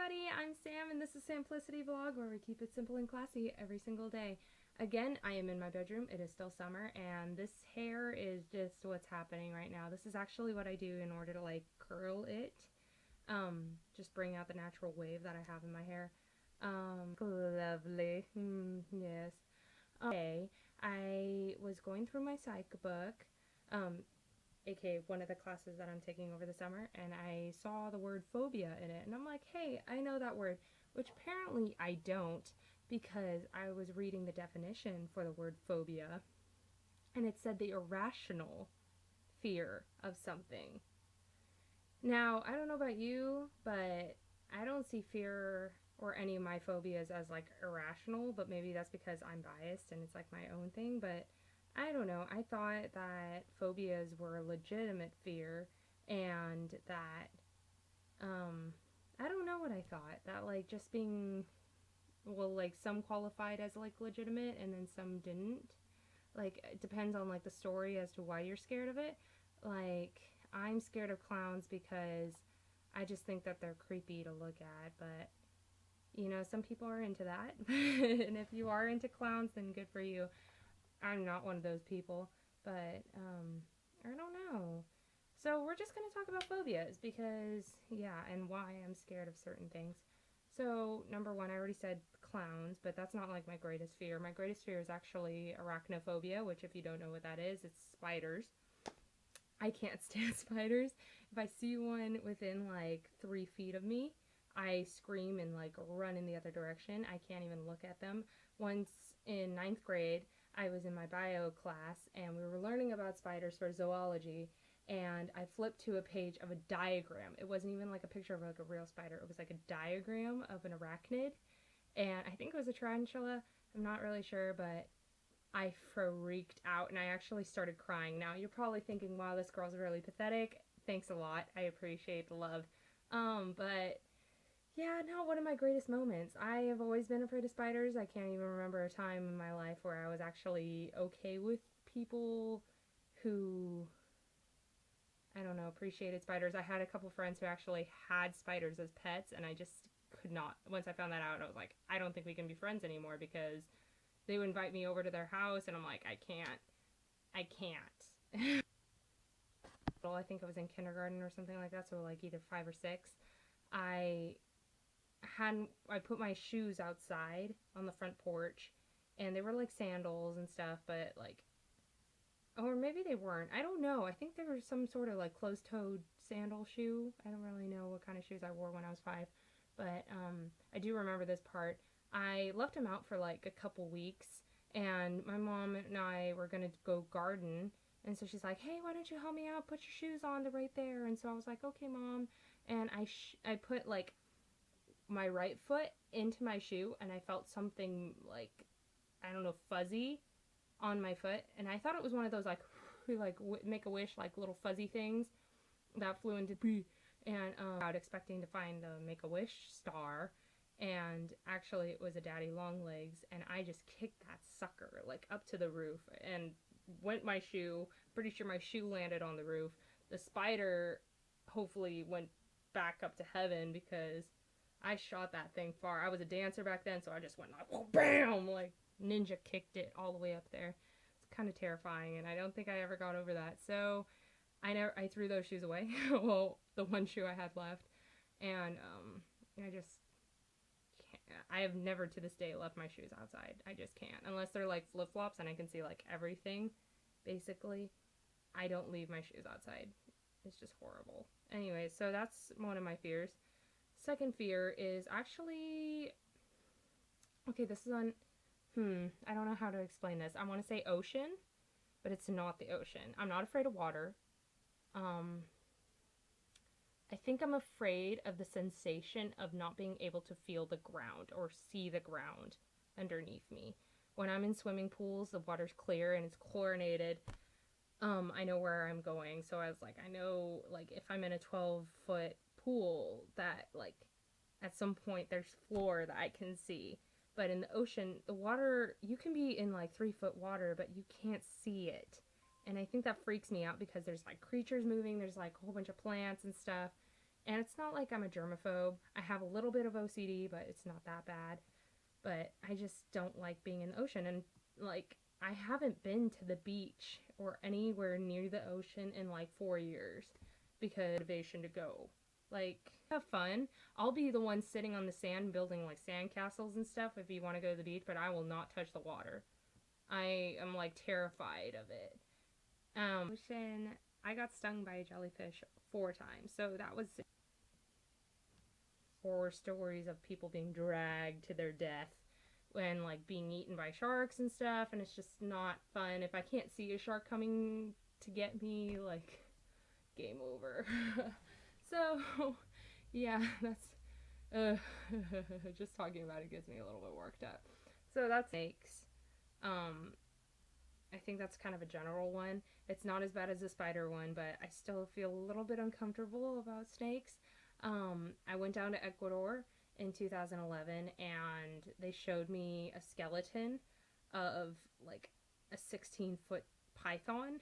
everybody, I'm Sam and this is Simplicity Vlog, where we keep it simple and classy every single day. Again, I am in my bedroom. It is still summer and this hair is just what's happening right now. This is actually what I do in order to like curl it. Just bring out the natural wave that I have in my hair. Lovely. Yes. Okay, I was going through my psych book. Aka one of the classes that I'm taking over the summer, and I saw the word phobia in it, and I'm like, hey, I know that word, which apparently I don't, because I was reading the definition for the word phobia, and it said the irrational fear of something. Now, I don't know about you, but I don't see fear or any of my phobias as like irrational, but maybe that's because I'm biased and it's like my own thing, but I don't know. I thought that phobias were a legitimate fear and that, I don't know what I thought. That like just being, well, like some qualified as like legitimate and then some didn't. Like it depends on like the story as to why you're scared of it. Like I'm scared of clowns because I just think that they're creepy to look at, but you know, some people are into that. And if you are into clowns, then good for you. I'm not one of those people, but I don't know. So we're just going to talk about phobias because, yeah, and why I'm scared of certain things. So, number one, I already said clowns, but that's not like my greatest fear. My greatest fear is actually arachnophobia, which if you don't know what that is, it's spiders. I can't stand spiders. If I see one within like 3 feet of me, I scream and like run in the other direction. I can't even look at them. Once in ninth grade, I was in my bio class and we were learning about spiders for zoology, and I flipped to a page of a diagram. It wasn't even like a picture of like a real spider. It was like a diagram of an arachnid, and I think it was a tarantula. I'm not really sure, but I freaked out and I actually started crying. Now you're probably thinking, wow, this girl's really pathetic. Thanks a lot. I appreciate the love. But yeah, no, one of my greatest moments. I have always been afraid of spiders. I can't even remember a time in my life where I was actually okay with people who, I don't know, appreciated spiders. I had a couple friends who actually had spiders as pets, and I just could not. Once I found that out, I was like, I don't think we can be friends anymore, because they would invite me over to their house, and I'm like, I can't. I can't. Well, I think I was in kindergarten or something like that, so like either 5 or 6. I I put my shoes outside on the front porch, and they were like sandals and stuff, but like, or maybe they weren't. I don't know. I think they were some sort of like closed-toed sandal shoe. I don't really know what kind of shoes I wore when I was 5, but I do remember this part. I left them out for like a couple weeks, and my mom and I were gonna go garden, and so she's like, "Hey, why don't you help me out? Put your shoes on. They're right there." And so I was like, "Okay, mom." And I put like my right foot into my shoe, and I felt something like, I don't know, fuzzy on my foot, and I thought it was one of those like make a wish like little fuzzy things that flew into me, and out expecting to find the make a wish star, and actually it was a daddy long legs, and I just kicked that sucker like up to the roof and went my shoe. Pretty sure my shoe landed on the roof. The spider hopefully went back up to heaven because I shot that thing far. I was a dancer back then, so I just went like, whoa, bam, like ninja kicked it all the way up there. It's kind of terrifying, and I don't think I ever got over that. So I threw those shoes away. Well, the one shoe I had left, and I just can't. I have never to this day left my shoes outside. I just can't, unless they're like flip flops and I can see like everything. Basically, I don't leave my shoes outside. It's just horrible. Anyway, so that's one of my fears. Second fear is actually, okay, this is on, I don't know how to explain this. I want to say ocean, but it's not the ocean. I'm not afraid of water. Um, I think I'm afraid of the sensation of not being able to feel the ground or see the ground underneath me. When I'm in swimming pools, the water's clear and it's chlorinated. I know where I'm going. So I was like, I know, like, if I'm in a 12-foot pool, that, like, at some point there's floor that I can see. But in the ocean, the water, you can be in, like, 3-foot water, but you can't see it. And I think that freaks me out because there's, like, creatures moving. There's, like, a whole bunch of plants and stuff. And it's not like I'm a germaphobe. I have a little bit of OCD, but it's not that bad. But I just don't like being in the ocean. And like, I haven't been to the beach or anywhere near the ocean in like 4 years because motivation to go. Like, have fun. I'll be the one sitting on the sand building like sand castles and stuff if you want to go to the beach, but I will not touch the water. I am like terrified of it. Ocean, I got stung by a jellyfish 4 times, so that was horror stories of people being dragged to their death when like being eaten by sharks and stuff, and it's just not fun. If I can't see a shark coming to get me, like, game over. So yeah, that's just talking about it gets me a little bit worked up. So that's snakes. um I think that's kind of a general one. It's not as bad as the spider one, but I still feel a little bit uncomfortable about snakes. I went down to Ecuador in 2011 and they showed me a skeleton of like a 16-foot python.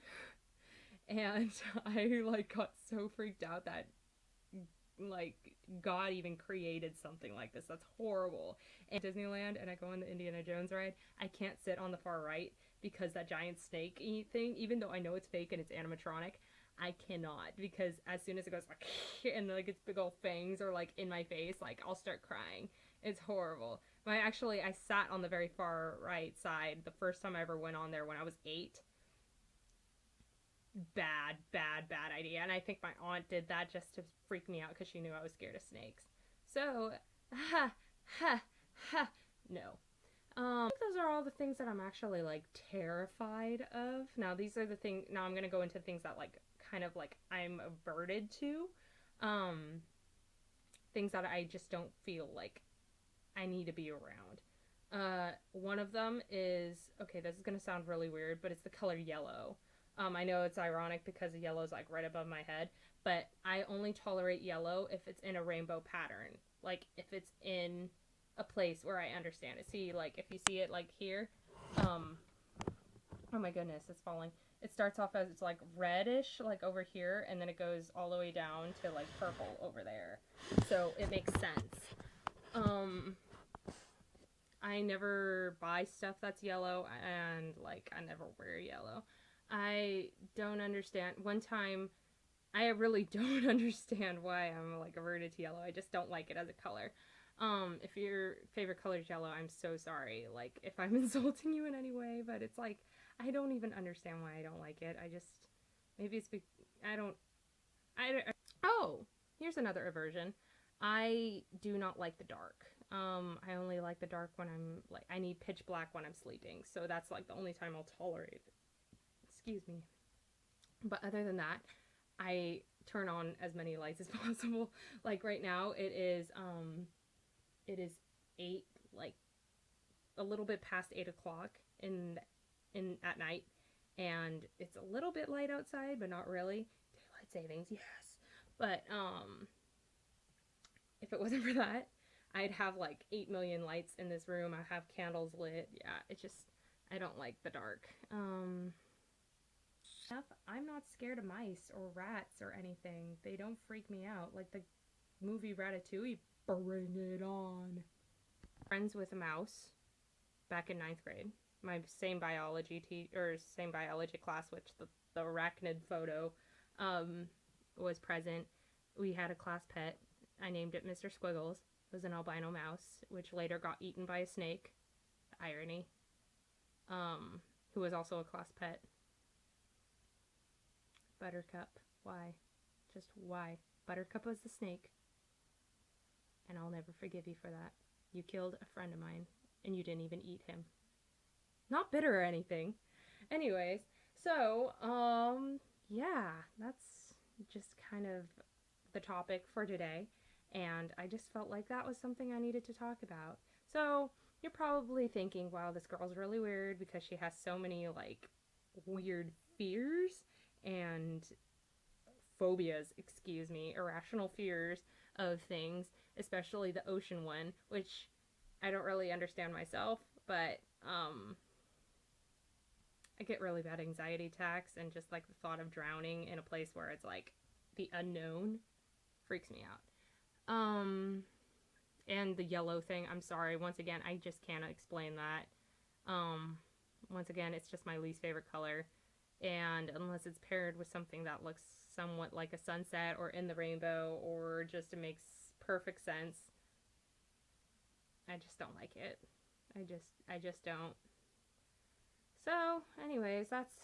And I like got so freaked out that like God even created something like this. That's horrible. And Disneyland, and I go on the Indiana Jones ride, I can't sit on the far right because that giant snake thing, even though I know it's fake and it's animatronic, I cannot, because as soon as it goes like and like its big old fangs are like in my face, like I'll start crying. It's horrible. But I sat on the very far right side the first time I ever went on there when I was 8. Bad idea. And I think my aunt did that just to freak me out because she knew I was scared of snakes. So, ha, ha, ha, no. I think those are all the things that I'm actually like terrified of. Now, these are the things. Now, I'm gonna go into things that like kind of like I'm averted to. Um, Things that I just don't feel like I need to be around. One of them is, okay, this is gonna sound really weird, but it's the color yellow. I know it's ironic because the yellow is like right above my head, but I only tolerate yellow if it's in a rainbow pattern. Like if it's in a place where I understand it. See, like if you see it like here, oh my goodness, it's falling. It starts off as it's like reddish, like over here, and then it goes all the way down to like purple over there. So it makes sense. I never buy stuff that's yellow, and like I never wear yellow. I don't understand. One time, I really don't understand why I'm like averted to yellow. I just don't like it as a color. If your favorite color is yellow, I'm so sorry. Like if I'm insulting you in any way, but it's like I don't even understand why I don't like it. I just maybe it's I don't oh, here's another aversion. I do not like the dark. I only like the dark when I'm like I need pitch black when I'm sleeping. So that's like the only time I'll tolerate it. Excuse me. But other than that, I turn on as many lights as possible. Like right now it is 8, like a little bit past 8 o'clock in at night, and it's a little bit light outside, but not really. Daylight savings, yes. But if it wasn't for that, I'd have like 8 million lights in this room. I have candles lit. Yeah, it just I don't like the dark. I'm not scared of mice or rats or anything. They don't freak me out. Like the movie Ratatouille, bring it on. Friends with a mouse back in 9th grade. My same biology class, which the arachnid photo was present. We had a class pet. I named it Mr. Squiggles. It was an albino mouse, which later got eaten by a snake. Irony. Who was also a class pet. Buttercup. Why? Just why? Buttercup was the snake. And I'll never forgive you for that. You killed a friend of mine, and you didn't even eat him. Not bitter or anything. Anyways, so, yeah, that's just kind of the topic for today. And I just felt like that was something I needed to talk about. So, you're probably thinking, wow, this girl's really weird because she has so many, like, weird fears and phobias, irrational fears of things, especially the ocean one, which I don't really understand myself, but I get really bad anxiety attacks and just like the thought of drowning in a place where it's like the unknown Freaks me out. And the yellow thing, I'm sorry. Once again, I just can't explain that. Once again, it's just my least favorite color. And unless it's paired with something that looks somewhat like a sunset or in the rainbow or just it makes perfect sense, I just don't like it. I just don't. So, anyways, that's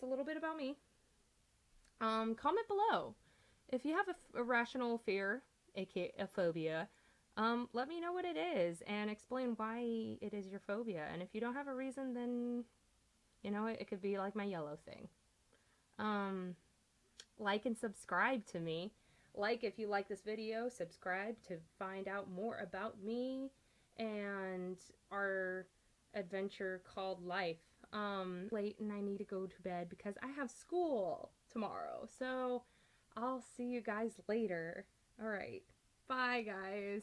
a little bit about me. Comment below if you have a irrational fear, aka a phobia. Let me know what it is and explain why it is your phobia. And if you don't have a reason, then it could be like my yellow thing. Like and subscribe to me. Like if you like this video, subscribe to find out more about me and our adventure called life. Late and I need to go to bed because I have school tomorrow. So I'll see you guys later. All right. Bye, guys.